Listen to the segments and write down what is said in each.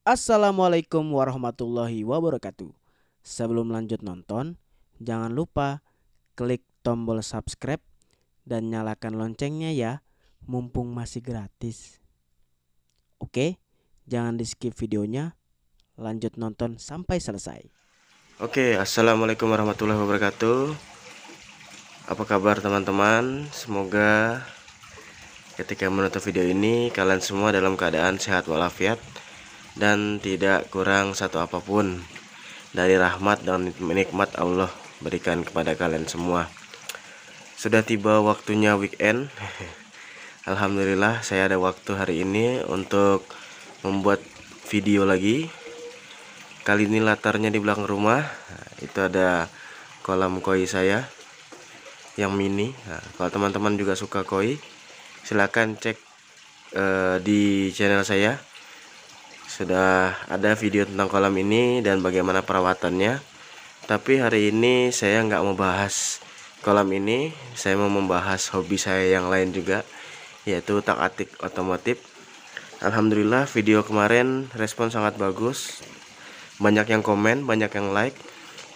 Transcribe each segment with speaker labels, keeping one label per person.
Speaker 1: Assalamualaikum warahmatullahi wabarakatuh. Sebelum lanjut nonton, jangan lupa klik tombol subscribe dan nyalakan loncengnya ya, mumpung masih gratis. Oke, jangan di skip videonya, lanjut nonton sampai selesai.
Speaker 2: Oke, assalamualaikum warahmatullahi wabarakatuh. Apa kabar teman-teman? Semoga ketika menonton video ini kalian semua dalam keadaan sehat walafiat dan tidak kurang satu apapun dari rahmat dan nikmat Allah berikan kepada kalian semua. Sudah tiba waktunya weekend. Alhamdulillah saya ada waktu hari ini untuk membuat video lagi. Kali ini latarnya di belakang rumah. Itu ada kolam koi saya yang mini. Nah, kalau teman-teman juga suka koi, silahkan cek di channel saya. Sudah ada video tentang kolam ini dan bagaimana perawatannya. Tapi hari ini saya nggak mau bahas kolam ini, saya mau membahas hobi saya yang lain juga, yaitu utak-atik otomotif. Alhamdulillah video kemarin respon sangat bagus, banyak yang komen, banyak yang like,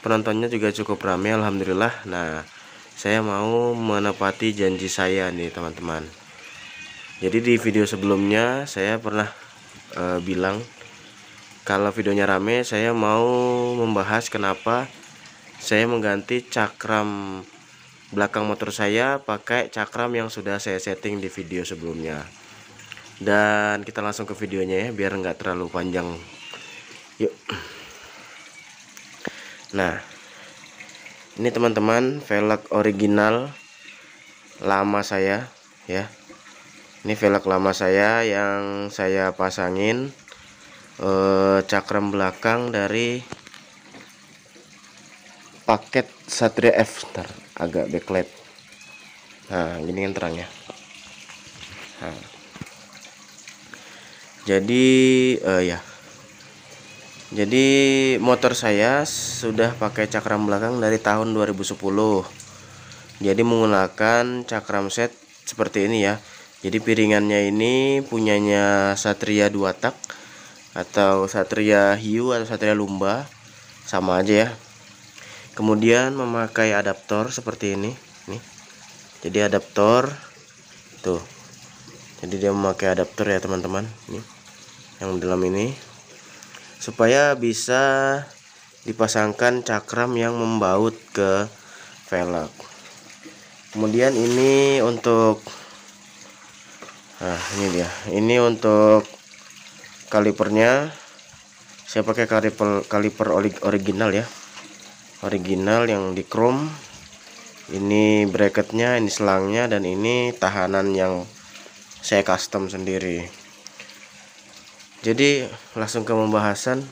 Speaker 2: penontonnya juga cukup ramai, alhamdulillah. Nah, saya mau menepati janji saya nih teman-teman. Jadi di video sebelumnya saya pernah bilang kalau videonya rame saya mau membahas kenapa saya mengganti cakram belakang motor saya pakai cakram yang sudah saya setting di video sebelumnya. Dan kita langsung ke videonya ya, biar nggak terlalu panjang. Yuk. Nah, ini teman-teman velg original lama saya ya. Ini velg lama saya yang saya pasangin cakram belakang dari paket Satria F. Ntar, agak backlight. Nah, gini kan terangnya. Nah, jadi ya. Jadi motor saya sudah pakai cakram belakang dari tahun 2010. Jadi menggunakan cakram set seperti ini ya. Jadi piringannya ini punyanya Satria 2 tak atau Satria Hiu atau Satria Lumba, sama aja ya. Kemudian memakai adaptor seperti ini nih. Jadi adaptor tuh. Jadi dia memakai adaptor ya teman-teman, nih yang dalam ini, supaya bisa dipasangkan cakram yang membaut ke velg. Kemudian ini untuk ini dia. Ini untuk kalipernya. Saya pakai kaliper original ya. Original yang di chrome. Ini bracketnya, ini selangnya, dan ini tahanan yang saya custom sendiri. Jadi langsung ke pembahasan.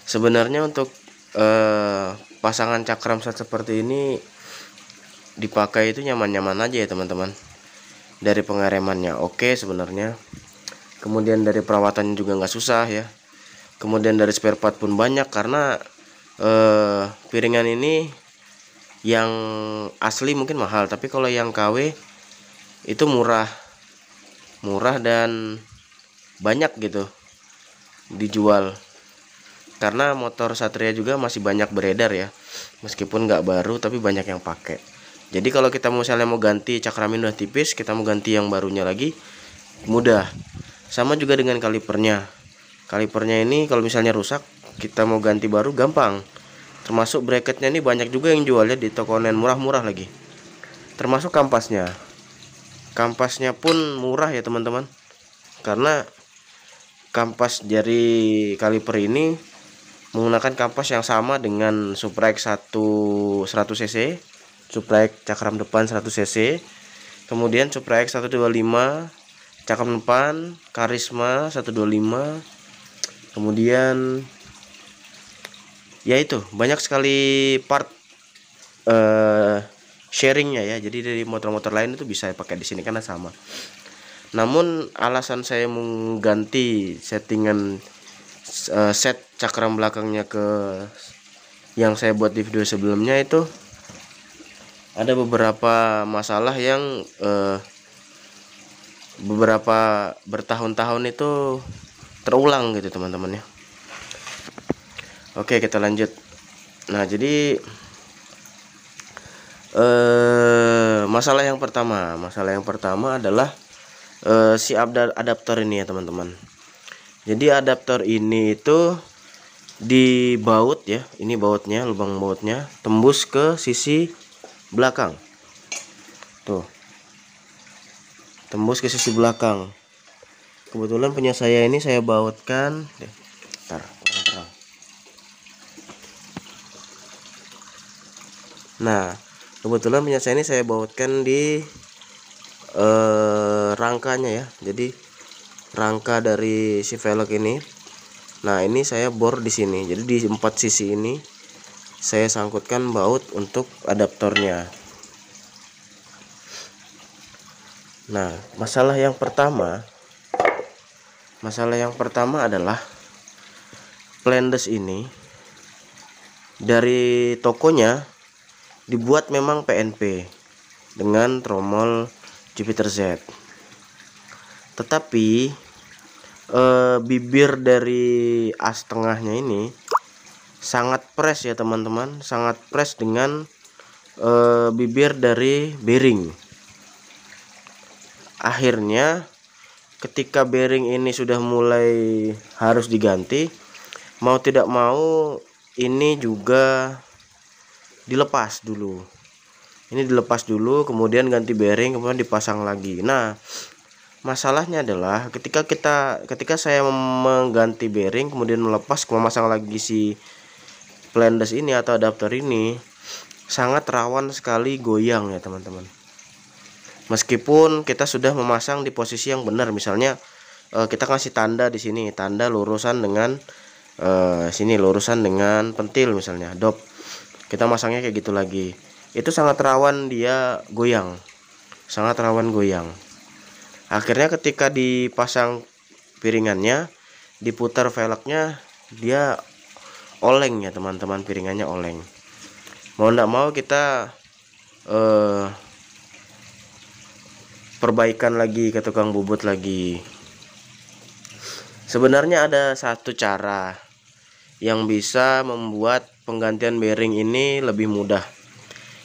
Speaker 2: Sebenarnya untuk pasangan cakram set seperti ini dipakai itu nyaman-nyaman aja ya teman-teman. Dari pengeremannya oke sebenarnya. Kemudian dari perawatannya juga nggak susah ya. Kemudian dari spare part pun banyak, karena piringan ini yang asli mungkin mahal, tapi kalau yang KW itu murah dan banyak gitu dijual, karena motor Satria juga masih banyak beredar ya, meskipun nggak baru tapi banyak yang pakai. Jadi kalau kita misalnya mau ganti cakramin udah tipis, kita mau ganti yang barunya lagi mudah. Sama juga dengan kalipernya. Kalipernya ini kalau misalnya rusak, kita mau ganti baru gampang. Termasuk bracketnya ini banyak juga yang jualnya di toko online, murah-murah lagi. Termasuk kampasnya. Kampasnya pun murah ya teman-teman. Karena kampas dari kaliper ini menggunakan kampas yang sama dengan Suprek 100 cc, Suprek cakram depan 100 cc. Kemudian Suprek 125 cakram depan, Karisma 125. Kemudian ya itu banyak sekali part sharingnya ya. Jadi dari motor-motor lain itu bisa pakai di sini karena sama. Namun alasan saya mengganti settingan set cakram belakangnya ke yang saya buat di video sebelumnya, itu ada beberapa masalah yang beberapa bertahun-tahun itu terulang gitu teman-teman ya. Oke, kita lanjut. Nah, jadi masalah yang pertama adalah si adaptor ini ya teman-teman. Jadi adaptor ini itu di baut ya, ini bautnya, lubang bautnya tembus ke sisi belakang. Tuh, tembus ke sisi belakang. Kebetulan punya saya ini saya bautkan, bentar, kurang terang. Nah, kebetulan punya saya ini saya bautkan di rangkanya ya. Jadi rangka dari si velg ini. Nah, ini saya bor di sini. Jadi di 4 sisi ini saya sangkutkan baut untuk adaptornya. Nah, masalah yang pertama adalah Plendes ini dari tokonya dibuat memang PNP dengan tromol Jupiter Z. Tetapi bibir dari as tengahnya ini sangat pres ya teman-teman, sangat pres dengan bibir dari bearing. Akhirnya ketika bearing ini sudah mulai harus diganti, mau tidak mau ini juga dilepas dulu. Ini dilepas dulu, kemudian ganti bearing, kemudian dipasang lagi. Nah, masalahnya adalah ketika saya mengganti bearing kemudian memasang lagi si Plendes ini atau adaptor ini, sangat rawan sekali goyang ya teman-teman. Meskipun kita sudah memasang di posisi yang benar, misalnya kita kasih tanda di sini, tanda lurusan dengan sini lurusan dengan pentil misalnya, dop. Kita masangnya kayak gitu lagi. Itu sangat rawan dia goyang. Sangat rawan goyang. Akhirnya ketika dipasang piringannya, diputar velgnya, dia oleng ya teman-teman, piringannya oleng. Mau nggak mau kita perbaikan lagi ke tukang bubut lagi. Sebenarnya ada satu cara yang bisa membuat penggantian bearing ini lebih mudah,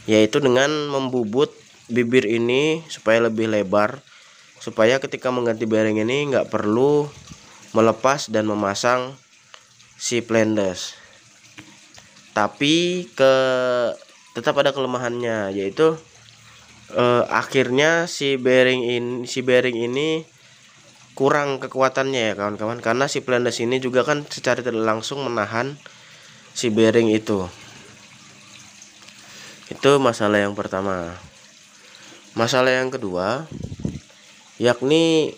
Speaker 2: yaitu dengan membubut bibir ini supaya lebih lebar, supaya ketika mengganti bearing ini nggak perlu melepas dan memasang si Plendes. Tapi tetap ada kelemahannya, yaitu akhirnya si bearing ini kurang kekuatannya ya kawan-kawan, karena si Plendes ini juga kan secara tidak langsung menahan si bearing itu. Itu masalah yang pertama. Masalah yang kedua yakni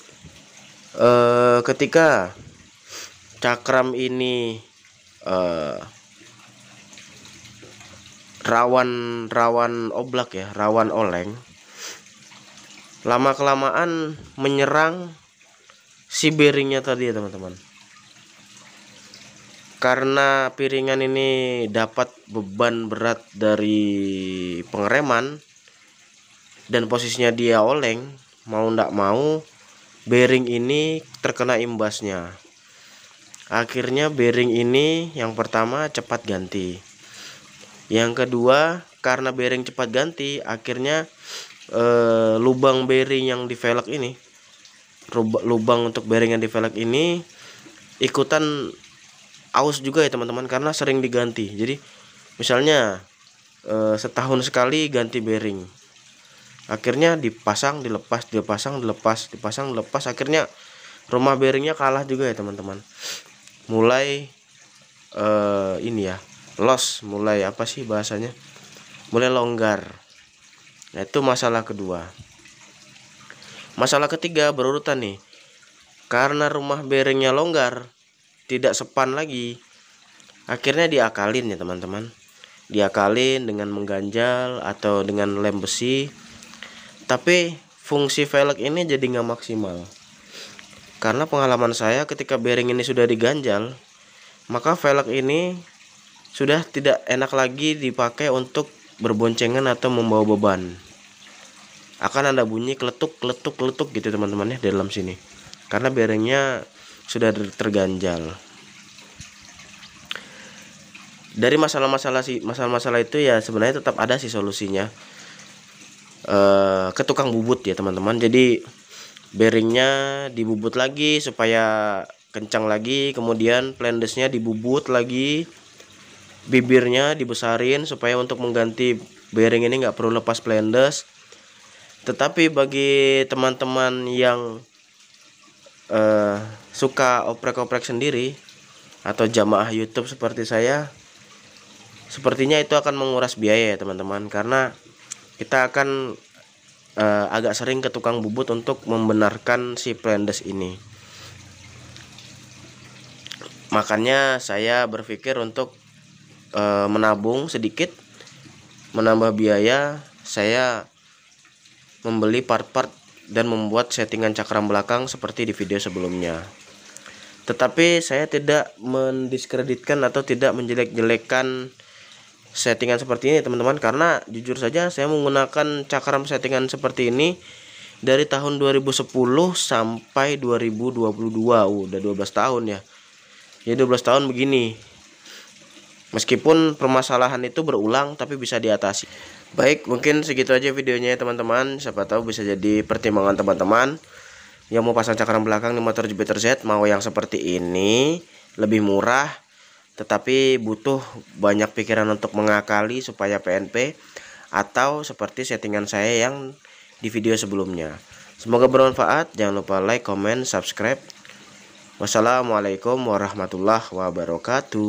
Speaker 2: ketika cakram ini rawan oblak ya, rawan oleng, lama kelamaan menyerang si bearingnya tadi ya teman-teman. Karena piringan ini dapat beban berat dari pengereman dan posisinya dia oleng, mau ndak mau bearing ini terkena imbasnya. Akhirnya bearing ini yang pertama cepat ganti. Yang kedua, karena bearing cepat ganti, akhirnya lubang bearing yang di velg ini, lubang untuk bearing yang di velg ini ikutan aus juga ya teman-teman, karena sering diganti. Jadi misalnya setahun sekali ganti bearing, akhirnya dipasang dilepas, dipasang dilepas, dipasang dilepas, akhirnya rumah bearingnya kalah juga ya teman-teman. Mulai ini ya, loss, mulai apa sih bahasanya, mulai longgar. Nah, itu masalah kedua. Masalah ketiga berurutan nih, karena rumah bearingnya longgar, tidak sepan lagi, akhirnya diakalin ya teman-teman. Diakalin dengan mengganjal atau dengan lem besi, tapi fungsi velg ini jadi nggak maksimal. Karena pengalaman saya, ketika bearing ini sudah diganjal, maka velg ini sudah tidak enak lagi dipakai untuk berboncengan atau membawa beban. Akan ada bunyi kletuk kletuk kletuk gitu teman-teman ya di dalam sini, karena bearingnya sudah terganjal. Dari masalah-masalah itu ya sebenarnya tetap ada sih solusinya, ke tukang bubut ya teman-teman. Jadi bearingnya dibubut lagi supaya kencang lagi, kemudian plandesnya dibubut lagi, bibirnya dibesarin supaya untuk mengganti bearing ini nggak perlu lepas plandes. Tetapi bagi teman-teman yang suka oprek-oprek sendiri atau jamaah YouTube seperti saya, sepertinya itu akan menguras biaya ya teman-teman, karena kita akan agak sering ke tukang bubut untuk membenarkan si plandes ini. Makanya saya berpikir untuk menabung sedikit, menambah biaya. Saya membeli part-part dan membuat settingan cakram belakang seperti di video sebelumnya. Tetapi saya tidak mendiskreditkan atau tidak menjelek-jelekan settingan seperti ini teman-teman, karena jujur saja saya menggunakan cakram settingan seperti ini dari tahun 2010 sampai 2022. Udah 12 tahun ya. Ya 12 tahun begini. Meskipun permasalahan itu berulang tapi bisa diatasi. Baik, mungkin segitu aja videonya ya teman-teman. Siapa tahu bisa jadi pertimbangan teman-teman yang mau pasang cakram belakang di motor Jupiter Z, mau yang seperti ini, lebih murah tetapi butuh banyak pikiran untuk mengakali supaya PNP, atau seperti settingan saya yang di video sebelumnya. Semoga bermanfaat. Jangan lupa like, comment, subscribe. Wassalamualaikum warahmatullahi wabarakatuh.